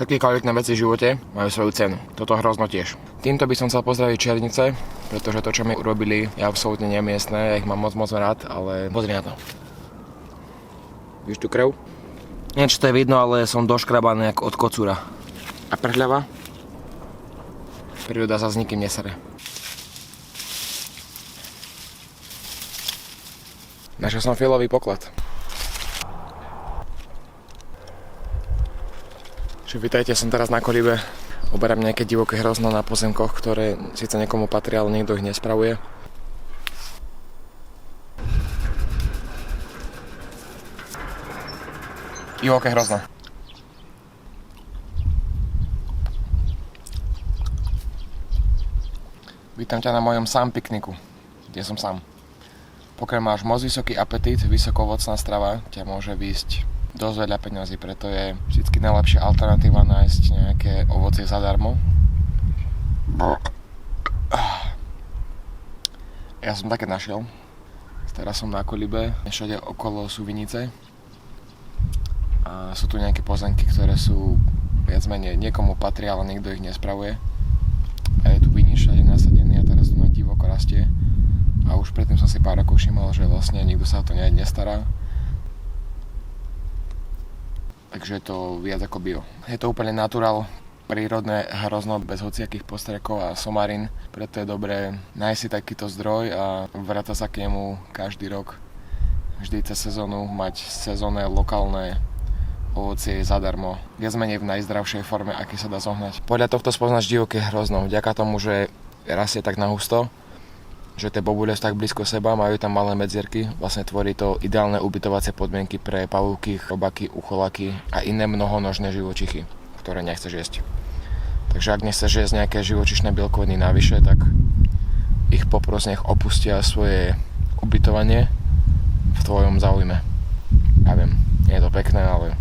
Všetky kvalitné veci v živote majú svoju cenu. Toto hrozno tiež. Týmto by som chcel pozdraviť Černice, pretože to, čo mi urobili, je absolútne nemiestné. Ja ich mám moc rád, ale pozri na to. Víš tú krev? Neviem, či to je vidno, ale som doškrabaný ako od kocúra. A prhľava? Príroda sa s nikým nesere. Našiel som fialový poklad. Vítajte, som teraz na Kolibe. Oberám nejaké divoké hrozno na pozemkoch, ktoré síce niekomu patria, ale niekto ich nespravuje. Divoké hrozno. Vítam ťa na mojom sám pikniku, kde som sám. Pokiaľ máš moc vysoký apetít, vysokovocná strava ťa môže výjsť dosť veľa peňazí, preto je vždy najlepšia alternatíva nájsť nejaké ovocie zadarmo. Ja som také našiel. Teraz som na Kolibe, všade okolo sú vinice. A sú tu nejaké pozemky, ktoré sú viac menej niekomu patria, ale niekto ich nespravuje. A je tu vinič všade nasadený a teraz tu na divoko rastie. A už predtým som si pár rokov všimol, že vlastne nikto sa o to nestará. Takže je to viac ako bio. Je to úplne naturál, prírodné hrozno, bez hociakých postrekov a somarín. Preto je dobré nájsť si takýto zdroj a vrácať sa k nemu každý rok. Vždy cez sezónu mať sezónne, lokálne ovocie zadarmo. Viac menej v najzdravšej forme, aký sa dá zohnať. Podľa tohto spoznáš divoké hrozno. Vďaka tomu, že rastie tak nahusto, že tie bobule sú tak blízko seba, majú tam malé medzierky, vlastne tvorí to ideálne ubytovacie podmienky pre pavúky, robaky, ucholaky a iné mnohonožné živočichy, ktoré nechceš jesť. Takže ak nechceš jesť nejaké živočišné bielkoviny navyše, tak ich popros nech opustia svoje ubytovanie v tvojom záujme. Ja viem, nie je to pekné, ale